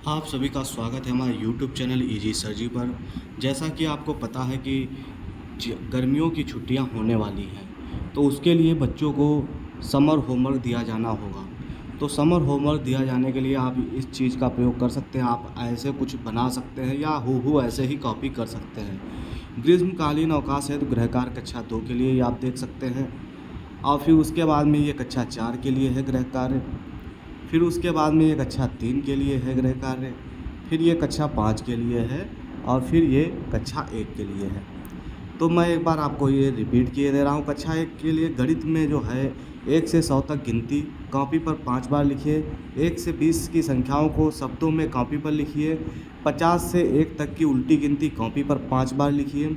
आप सभी का स्वागत है हमारे YouTube चैनल इजी सर्जी पर। जैसा कि आपको पता है कि गर्मियों की छुट्टियां होने वाली हैं, तो उसके लिए बच्चों को समर होमवर्क दिया जाना होगा। तो समर होमवर्क दिया जाने के लिए आप इस चीज़ का प्रयोग कर सकते हैं। आप ऐसे कुछ बना सकते हैं या हूबहू ऐसे ही कॉपी कर सकते हैं। ग्रीष्मकालीन अवकाश है तो गृह कार्य कक्षा 2 के लिए ये आप देख सकते हैं, और फिर उसके बाद में ये कक्षा 4 के लिए है गृह कार्य। फिर उसके बाद में ये कक्षा 3 के लिए है गृह कार्य। फिर ये कक्षा 5 के लिए है, और फिर ये कक्षा 1 के लिए है। तो मैं एक बार आपको ये रिपीट किए दे रहा हूँ। कक्षा 1 के लिए गणित में जो है 1 से 100 तक गिनती कॉपी पर 5 बार लिखिए। 1 से 20 की संख्याओं को शब्दों में कॉपी पर लिखिए। 50 से 1 तक की उल्टी गिनती कॉपी पर 5 बार लिखिए।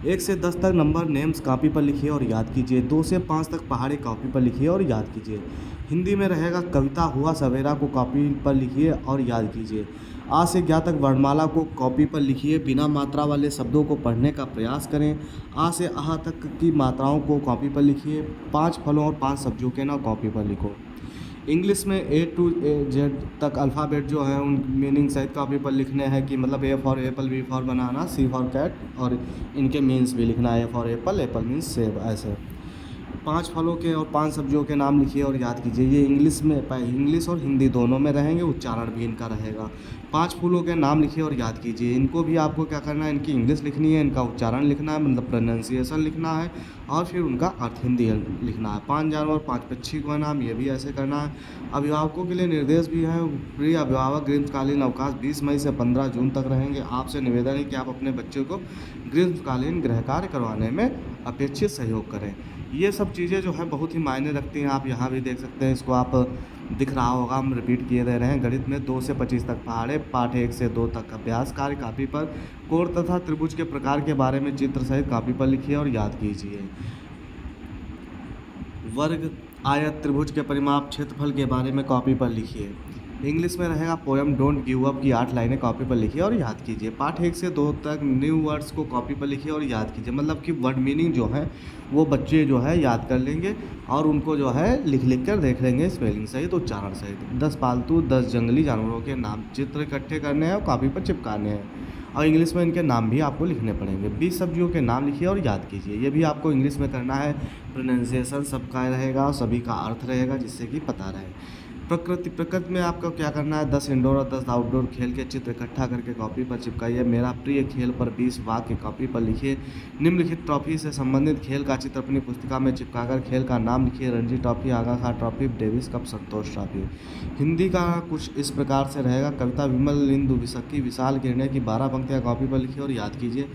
1 से 10 तक नंबर नेम्स कॉपी पर लिखिए और याद कीजिए। 2 से 5 तक पहाड़ी कॉपी पर लिखिए और याद कीजिए। हिंदी में रहेगा कविता हुआ सवेरा को कॉपी पर लिखिए और याद कीजिए। आ से ज्ञा तक वर्णमाला को कॉपी पर लिखिए। बिना मात्रा वाले शब्दों को पढ़ने का प्रयास करें। आ से आह तक की मात्राओं को कॉपी पर लिखिए। 5 फलों और 5 सब्जियों के नाम कॉपी पर लिखो। इंग्लिश में ए टू जेड तक अल्फ़ाबेट जो है उन मीनिंग सहित कॉपी पर लिखने हैं, कि मतलब A for apple, B for banana, C for cat, और इनके मीन्स भी लिखना है। A for apple, apple means सेब, ऐसे 5 फलों के और 5 सब्जियों के नाम लिखिए और याद कीजिए। ये इंग्लिश में इंग्लिश और हिंदी दोनों में रहेंगे, उच्चारण भी इनका रहेगा। 5 फूलों के नाम लिखिए और याद कीजिए। इनको भी आपको क्या करना है, इनकी इंग्लिश लिखनी है, इनका उच्चारण लिखना है, मतलब प्रोनाउंसिएशन लिखना है, और फिर उनका अर्थ हिंदी लिखना है। 5 जानवर 5 पक्षी का नाम, ये भी ऐसे करना है। अभिभावकों के लिए निर्देश भी है। प्रिय अभिभावक, ग्रीष्मकालीन अवकाश 20 मई से 15 जून तक रहेंगे। आपसे निवेदन है कि आप अपने बच्चों को ग्रीष्मकालीन गृह कार्य करवाने में अपेक्षित सहयोग करें। ये सब चीज़ें जो है बहुत ही मायने रखती हैं। आप यहाँ भी देख सकते हैं, इसको आप दिख रहा होगा, हम रिपीट किए दे रहे हैं। गणित में 2 से 25 तक पहाड़े, पाठ 1 से 2 तक अभ्यास कार्य कॉपी पर। कोण तथा त्रिभुज के प्रकार के बारे में चित्र सहित कॉपी पर लिखिए और याद कीजिए। वर्ग, आयत, त्रिभुज के परिमाप, क्षेत्रफल के बारे में कॉपी पर लिखिए। इंग्लिश में रहेगा पोएम डोंट गिव अप की 8 लाइनें कॉपी पर लिखिए और याद कीजिए। पाठ 1 से 2 तक न्यू वर्ड्स को कॉपी पर लिखिए और याद कीजिए। मतलब कि वर्ड मीनिंग जो है वो बच्चे जो है याद कर लेंगे, और उनको जो है लिख लिख कर देख लेंगे, स्पेलिंग सहित, उच्चारण सहित। 10 पालतू 10 जंगली जानवरों के नाम चित्र इकट्ठे करने हैं और कॉपी पर चिपकाने हैं, और इंग्लिश में इनके नाम भी आपको लिखने पड़ेंगे। 20 सब्जियों के नाम लिखिए और याद कीजिए। ये भी आपको इंग्लिश में करना है। प्रोनाउंसिएशन सबका रहेगा और सभी का अर्थ रहेगा, जिससे कि पता रहे। प्रकृति में आपको क्या करना है, 10 इंडोर और 10 आउटडोर खेल के चित्र इकट्ठा करके कॉपी पर चिपकाइए। मेरा प्रिय खेल पर 20 वाक्य कॉपी पर लिखिए। निम्नलिखित ट्रॉफी से संबंधित खेल का चित्र अपनी पुस्तिका में चिपकाकर खेल का नाम लिखिए। रणजी ट्रॉफी, आगा खां ट्रॉफी, डेविस कप, संतोष ट्रॉफी। हिंदी का कुछ इस प्रकार से रहेगा। कविता विमल इंदु विसक्की विशाल किरणें की 12 पंक्तियाँ कॉपी पर लिखिए और याद कीजिए।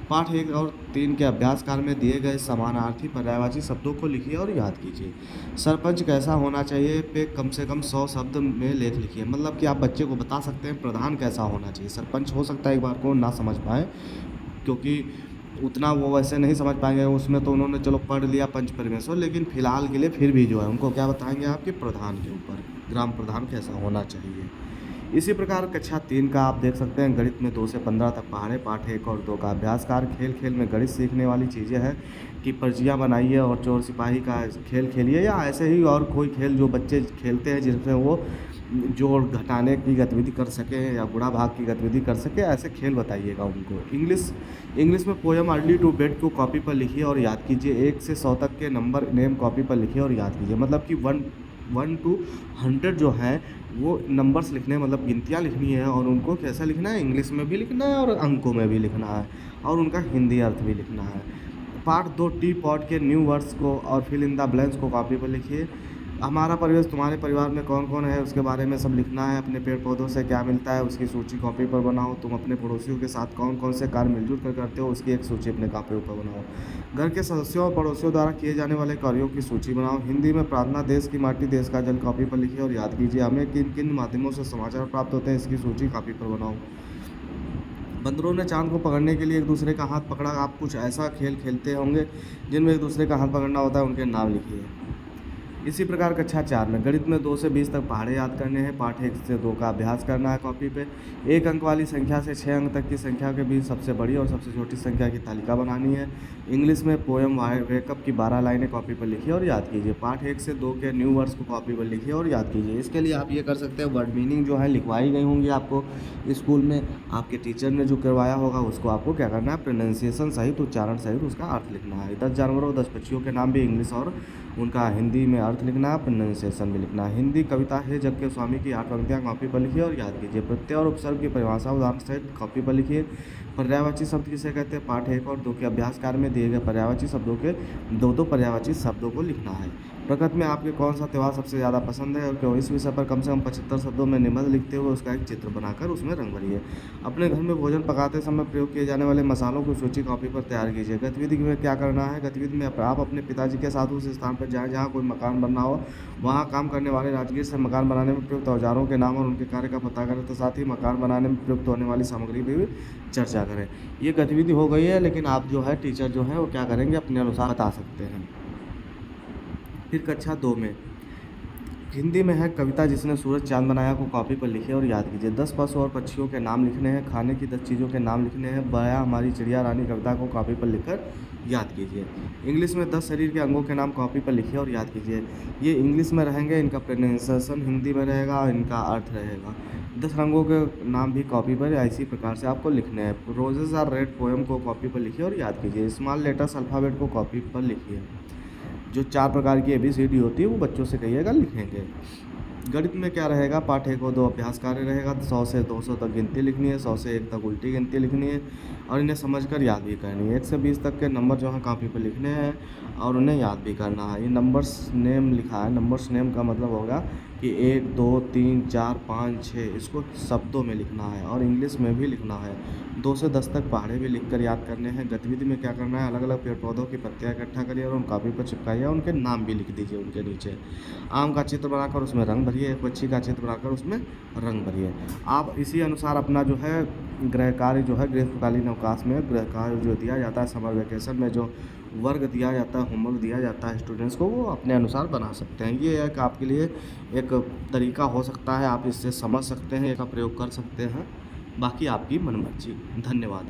पाठ 1 और 3 के अभ्यास काल में दिए गए समानार्थी पर्यायवाची शब्दों को लिखिए और याद कीजिए। सरपंच कैसा होना चाहिए पे कम से कम 100 शब्द में लेख लिखिए। मतलब कि आप बच्चे को बता सकते हैं प्रधान कैसा होना चाहिए। सरपंच हो सकता है एक बार को ना समझ पाए, क्योंकि उतना वो वैसे नहीं समझ पाएंगे। उसमें तो उन्होंने चलो पढ़ लिया पंच परमेश्वर, लेकिन फिलहाल के लिए फिर भी जो है उनको क्या बताएंगे आपके प्रधान के ऊपर, ग्राम प्रधान कैसा होना चाहिए। इसी प्रकार कक्षा 3 का आप देख सकते हैं। गणित में 2 से 15 तक पहाड़े, पाठ 1 और 2 का अभ्यास कार्य। खेल खेल में गणित सीखने वाली चीज़ें हैं कि पर्चियाँ बनाइए और चोर सिपाही का खेल खेलिए, या ऐसे ही और कोई खेल जो बच्चे खेलते हैं जिसमें वो जोड़ घटाने की गतिविधि कर सकें या गुणा भाग की गतिविधि कर सके, ऐसे खेल बताइएगा उनको। इंग्लिश में पोएम अर्ली टू बेड को कॉपी पर लिखिए और याद कीजिए। 1 से 100 तक के नंबर नेम कॉपी पर लिखिए और याद कीजिए। मतलब कि 1 to 100 जो है वो नंबर्स लिखने, मतलब गिनतियाँ लिखनी है, और उनको कैसा लिखना है, इंग्लिश में भी लिखना है और अंकों में भी लिखना है, और उनका हिंदी अर्थ भी लिखना है। पार्ट 2 टी पॉट के न्यू वर्ड्स को और फिल इन द ब्लैंक्स को कॉपी पर लिखिए। हमारा परिवेश, तुम्हारे परिवार में कौन कौन है उसके बारे में सब लिखना है। अपने पेड़ पौधों से क्या मिलता है उसकी सूची कॉपी पर बनाओ। तुम अपने पड़ोसियों के साथ कौन कौन से कार्य मिलजुल कर करते हो उसकी एक सूची अपने कॉपी पर बनाओ। घर के सदस्यों और पड़ोसियों द्वारा किए जाने वाले कार्यों की सूची बनाओ। हिंदी में प्रार्थना, देश की माटी देश का जल कॉपी पर लिखिए और याद कीजिए। हमें किन किन माध्यमों से समाचार प्राप्त होते हैं इसकी सूची कॉपी पर बनाओ। बंदरों ने चांद को पकड़ने के लिए एक दूसरे का हाथ पकड़ा। आप कुछ ऐसा खेल खेलते होंगे जिनमें एक दूसरे का हाथ पकड़ना होता है, उनके नाम लिखिए। इसी प्रकार कक्षा 4 में गणित में 2 से 20 तक पहाड़े याद करने हैं। पाठ 1 से 2 का अभ्यास करना है कॉपी पे। 1 अंक वाली संख्या से 6 अंक तक की संख्या के बीच सबसे बड़ी और सबसे छोटी संख्या की तालिका बनानी है। इंग्लिश में पोएम वेकअप की 12 लाइनें कॉपी पर लिखिए और याद कीजिए। पाठ 1 से 2 के न्यू वर्ड्स को कॉपी पर लिखिए और याद कीजिए। इसके लिए आप ये कर सकते हैं, वर्ड मीनिंग जो है लिखवाई गई होंगी आपको स्कूल में, आपके टीचर ने जो करवाया होगा उसको आपको क्या करना है, प्रोनाउंसिएशन सहित, उच्चारण सहित उसका अर्थ लिखना है। 10 जानवरों 10 पक्षियों के नाम भी इंग्लिश और उनका हिंदी में अर्थ लिखना है, प्रोनाउंसिएशन भी लिखना है। हिंदी कविता है जग के स्वामी की 8 पंक्तियाँ कॉपी पर लिखिए और याद कीजिए। प्रत्यय और उपसर्ग की परिभाषा उदाहरण सहित कॉपी पर लिखिए। पर्यायवाची शब्द किसे कहते हैं, पाठ 1 और 2 के अभ्यास कार्य में दिए गए पर्यायवाची शब्दों के दो पर्यायवाची शब्दों को लिखना है। प्रकृति में आपके कौन सा त्यौहार सबसे ज़्यादा पसंद है और क्यों, इस विषय पर कम से कम 75 शब्दों में निबंध लिखते हुए उसका एक चित्र बनाकर उसमें रंग भरिए। अपने घर में भोजन पकाते समय प्रयोग किए जाने वाले मसालों की सूची कॉपी पर तैयार कीजिए। गतिविधि में क्या करना है, गतिविधि में आप अपने पिताजी के साथ उस स्थान पर जाएं जहां कोई मकान बनना हो, वहां काम करने वाले राजगीर से मकान बनाने में प्रयुक्त औजारों के नाम और उनके कार्य का पता करें, तो साथ ही मकान बनाने में प्रयुक्त होने वाली सामग्री पर भी चर्चा करें। ये गतिविधि हो गई है, लेकिन आप जो है टीचर जो है वो क्या करेंगे, अपने अनुसार बता सकते हैं। फिर कक्षा 2 में हिंदी में है कविता जिसने सूरज चांद बनाया को कॉपी पर लिखिए और याद कीजिए। 10 पशु और पक्षियों के नाम लिखने हैं, खाने की 10 चीज़ों के नाम लिखने हैं। बया हमारी चिड़िया रानी कविता को कॉपी पर लिखकर याद कीजिए। इंग्लिश में 10 शरीर के अंगों के नाम कॉपी पर लिखिए और याद कीजिए। ये इंग्लिश में रहेंगे, इनका प्रोनाउंसिएशन हिंदी में रहेगा और इनका अर्थ रहेगा। 10 रंगों के नाम भी कॉपी पर इसी प्रकार से आपको लिखने हैं। रोजेज आर रेड पोएम को कॉपी पर लिखिए और याद कीजिए। स्मॉल लेटर्स अल्फ़ाबेट को कॉपी पर लिखिए। जो 4 प्रकार की ABCD होती है वो बच्चों से कहिएगा लिखेंगे। गणित में क्या रहेगा, पाठ 1 और 2 अभ्यास कार्य रहेगा। 100 से 200 तक गिनती लिखनी है, 100 से 1 तक उल्टी गिनती लिखनी है और इन्हें समझकर याद भी करनी है। 1 से 20 तक के नंबर जो है कॉपी पर लिखने हैं और उन्हें याद भी करना है। ये नंबर्स नेम लिखा है, नंबर्स नेम का मतलब होगा कि 1 2 3 4 5 6 इसको शब्दों में लिखना है और इंग्लिश में भी लिखना है। 2 से 10 तक पहाड़े भी लिखकर याद करने हैं। गतिविधि में क्या करना है, अलग अलग पेड़ पौधों की पत्तियाँ इकट्ठा करिए और उन कॉपी पर चिपकाइए, उनके नाम भी लिख दीजिए उनके नीचे। आम का चित्र बनाकर उसमें रंग भरिए, एक पक्षी का चित्र बनाकर उसमें रंग भरिए। आप इसी अनुसार अपना जो है गृह कार्य जो है ग्रीष्मकालीन अवकाश में गृह कार्य जो दिया जाता है, समर वेकेशन में जो वर्ग दिया जाता है, होमवर्क दिया जाता है स्टूडेंट्स को, वो अपने अनुसार बना सकते हैं। ये एक आपके लिए एक तरीका हो सकता है, आप इससे समझ सकते हैं, इसका प्रयोग कर सकते हैं। बाकी आपकी मनमर्जी। धन्यवाद।